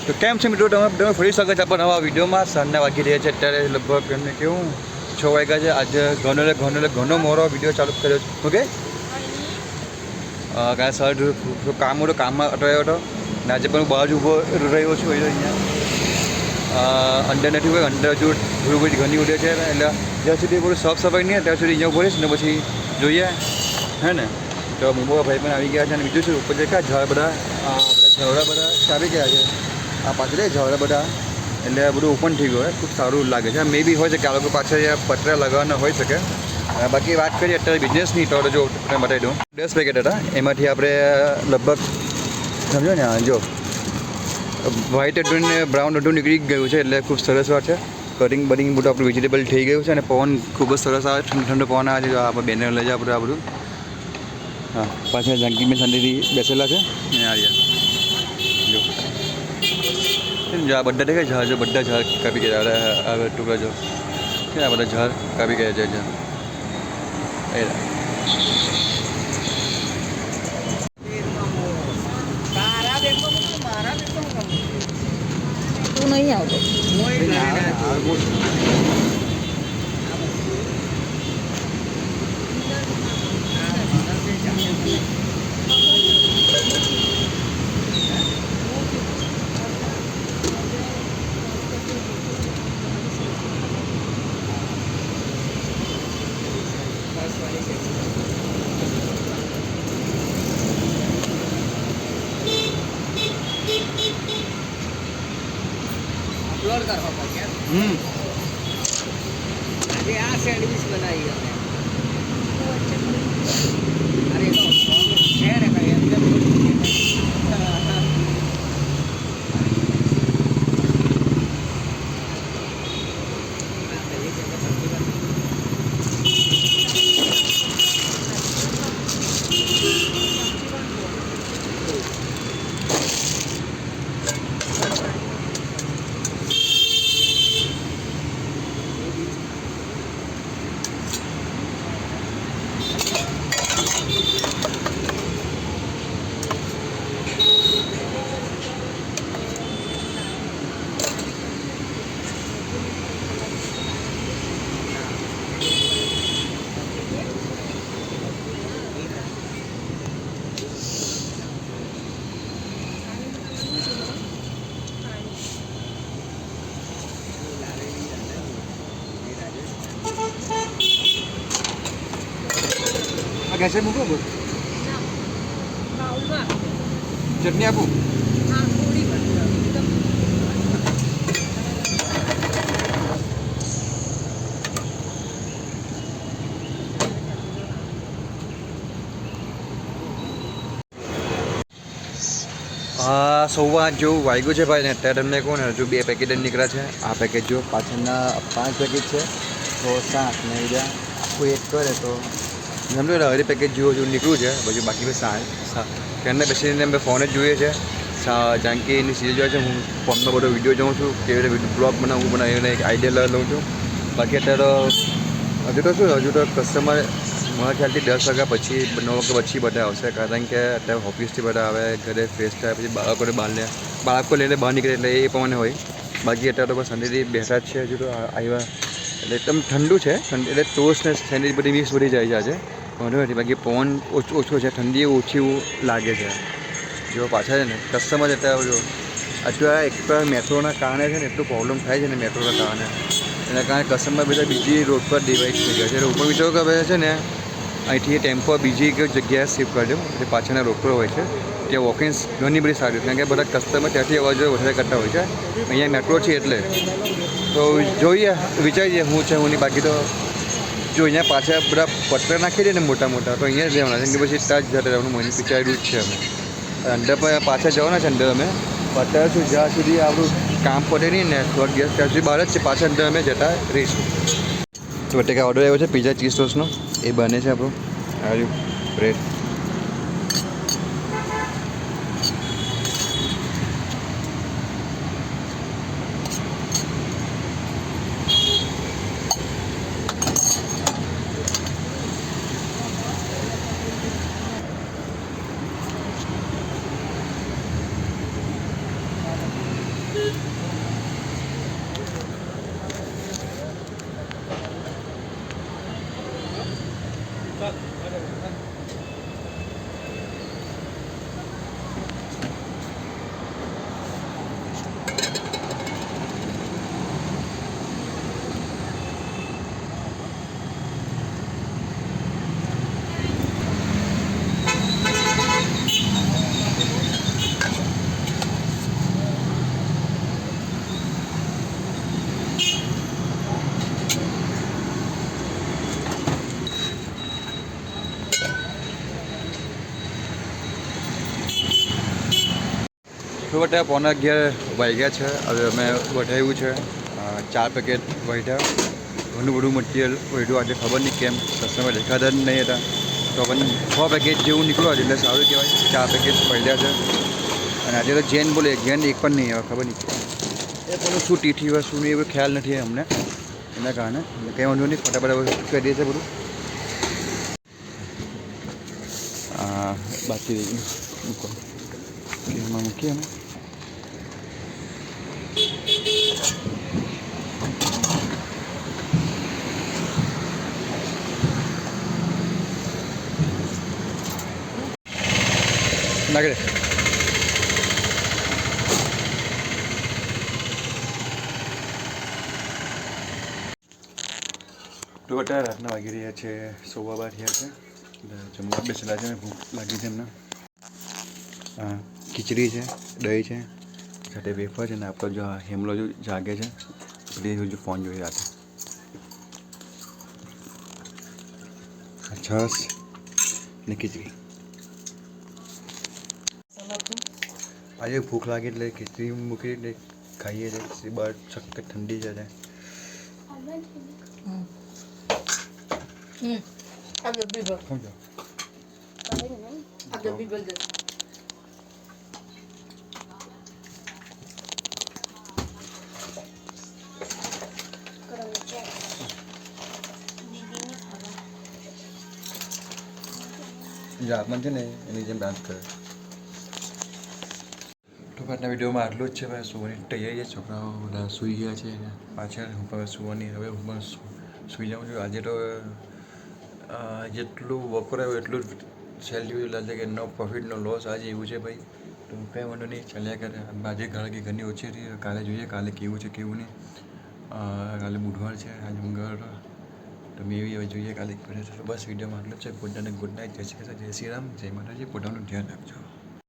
તો કેમ છે મિત્રો, તમે ફરી સ્વાગત છે આપણા નવા વિડીયોમાં. સાંજના વાગી રહ્યા છે અત્યારે લગભગ એમને કેવું 6 વાગ્યા છે. આજે ઘણો મોરો વિડીયો ચાલુ કર્યો છે. ઓકે, કાંઈ સર કામ હતો, કામમાં અટવાયો હતો ને આજે પણ હું બહાર જ ઊભો રહ્યો છું. અહીંયા અંદર નથી હોય, અંદર હજુ થોડું બધી ઘણી ઉડે છે. એટલે જ્યાં સુધી પૂરું સાફ સફાઈ નહીં ત્યાં સુધી અહીંયા ઉભો રહીશ ને પછી જોઈએ, હે ને. તો મુંબઈ ભાઈ પણ આવી ગયા છે અને બીજું શું ઉપર દેખાય ઝાડ બધા, બધા ઝાડા બધા આવી ગયા છે. આ પાછળ ઝાડા બધા એટલે બધું ઓપન થઈ ગયું હોય, ખૂબ સારું લાગે છે. મે બી હોય છે કે આ લોકો પાછળ પતરા લગાવવાના હોઈ શકે. બાકી વાત કરીએ અત્યારે બિઝનેસની, તો જો તમને બતાવી દઉં. 10 પેકેટ હતા, એમાંથી આપણે લગભગ સમજો ને, જો વ્હાઇટ અડું ને બ્રાઉન અડું નીકળી ગયું છે. એટલે ખૂબ સરસ વાત છે. કટિંગ બટિંગ બધું આપણું વેજીટેબલ થઈ ગયું છે અને પવન ખૂબ જ સરસ આવે, ઠંડો પવન આવે છે. આપણે બેનર લઈ જાય આપણે આ બધું. હા, પાછળ જાનકીબેન શાંતિથી બેસેલા છે ને. જો આ બધા દેખાય ઝાડ, જો બધા ઝાડ કાપી ગયા. આ ટુકડા જો છે, આ બધા ઝાડ કાપી ગયા છે. તું નહીં આવતો. अपलोड करवा पड़ अरे आ सैंडविच बनाई हमने। अरे तो शेयर है भाई अंदर कैसे मूको बोल चटनी आपको સવા જેવું વાગ્યું છે ભાઈ ને. અત્યારે તમને કહું ને, હજુ 2 પેકેટ જ નીકળ્યા છે. આ પેકેટ જો પાછળના 5 પેકેટ છે, તો 7 ને બીજા આખું એક કરે તો સમજો ને અઢી પેકેજ જેવું નીકળ્યું છે. પછી બાકી ક્યારને બેસીને અમે ફોન જ જોઈએ છે. જાનકીની સિરીઝ જોઈએ છે. હું ફોનમાં બધો વિડીયો જોઉં છું, કેવી રીતે બ્લોગ બનાવું એને એક આઈડિયા લઉં છું. બાકી અત્યારે તો હજુ તો કસ્ટમર મારા ખ્યાલથી 10 વાગ્યા પછી 9 વાગ્યા પછી બધા આવશે. કારણ કે અત્યારે ઓફિસથી બધા આવે, ઘરે ફ્રેશ થાય, પછી બાળકો લઈને બહાર નીકળે એટલે એ પ્રમાણે હોય. બાકી અત્યારે તો બસ શાંતિથી બેઠા જ છે. હજુ તો આવ્યા એટલે એકદમ ઠંડુ છે. એટલે ટોસ્ટ ને સેન્ડવિચ બધી મિક્સ બધી જાય છે આજે. વાંધો નથી. બાકી પવન ઓછો છે, ઠંડી ઓછી લાગે છે. જો પાછા છે ને કસ્ટમર અત્યારે જો અત્યારે એક તો મેટ્રોના કારણે છે ને એટલું પ્રોબ્લેમ થાય છે ને મેટ્રોના કારણે. એના કારણે કસ્ટમર બધા બીજી રોડ પર ડિવાઈડ થઈ ગયા છે. એટલે ઉપર વિચારો કે હવે છે ને અહીંથી ટેમ્પો બીજી કોઈ જગ્યાએ શિફ્ટ કરી દઉં. એટલે પાછળના રોડ પર હોય છે ત્યાં વોકિંગ્સ ઘણી બધી સારી, કારણ કે બધા કસ્ટમર ત્યાંથી અવાજો વધારે કરતા હોય છે. અહીંયા મેટ્રો છે એટલે તો જોઈએ, વિચારીએ હું છે હું નહીં. બાકી તો જો અહીંયા પાછા બધા પત્ર નાખી દે ને મોટા મોટા, તો અહીંયા જ રહેવાના છે. કે પછી ત્યાં જ જતા રહેવાનું મને વિચાર્યું જ છે. અમે અંદર પણ પાછા જવાના છે. અંદર અમે અત્યારે શું જ્યાં સુધી આપણું કામ પડે નહીં ને થોડાક દિવસ ત્યાં સુધી બહાર જ છે. પાછા અંદર અમે જતા રહીશું. તો બટેકા ઓર્ડર આવ્યો છે પિઝા ચીઝ સોસનો, એ બને છે આપણું. આવ્યું બ્રેડ. તો બટા 11:15 વાગ્યા છે. હવે અમે વઢાવ્યું છે 4 પેકેટ વઢ્યા. ઘણું બધું મટીરિયલ વઢ્યું આજે, ખબર નહીં કેમ કસ્ટમર દેખાતા જ નહીં હતા. તો પણ 6 પેકેટ જેવું નીકળ્યું આજે, એટલે સારું કહેવાય. 4 પેકેટ વઢ્યા છે. અને આજે તો જેન બોલે, જેન એક પણ નહીં આવે, ખબર નહીં એ પેલું શું ટીઠી હોય શું નહીં એવું ખ્યાલ નથી અમને, એના કારણે કંઈ વાંધો નહીં, ફટાફટ કરી દે છે બધું. બાકી રહી ગયું મૂકો, એમાં મૂકીએ અમે. નાખી દે. તો બટા રાતના વાગી રહ્યા છે 12:15 થયા છે. જમવા બેસેલા છે, ભૂખ લાગી છે એમને. ખીચડી છે, દહીં છે, સાથે વેફર છે, ને આપણો જો હેમલો જો જાગે છે પેલી ફોન જોઈ રાતે. છાશ ને ખીચડી. આજે ભૂખ લાગી એટલે ખીચડી મૂકી એટલે ખાઈએ છીએ. બહાર સખત ઠંડી છે. જાતમાં છે ને એની જેમ ડાન્સ કરે. તો આજના વિડીયોમાં આટલું જ છે. ભાઈ સુવાની તૈયારી છે, છોકરાઓ બધા સૂઈ ગયા છે પાછળ. હું પણ સુવાની, હવે હું પણ સૂઈ જાઉં છું. આજે તો જેટલું વપરાયું એટલું જ સેલરી લાગે કે નો પ્રોફિટ નો લોસ આજે એવું છે ભાઈ. તો કંઈ વાંધો નહીં, ચાલ્યા કરે. આજે ઘણી ઓછી હતી. કાલે જોઈએ કાલે કેવું છે કેવું નહીં. કાલે બુધવાર છે, આજે મંગળવાર. તો મેં એવી હવે જોઈએ કાલે. બસ વિડીયોમાં આટલું જ છે. ગુડ નાઇટ, જય શ્રી કૃષ્ણ, જય શ્રી રામ, જય માતાજી. પોતાનું ધ્યાન રાખજો.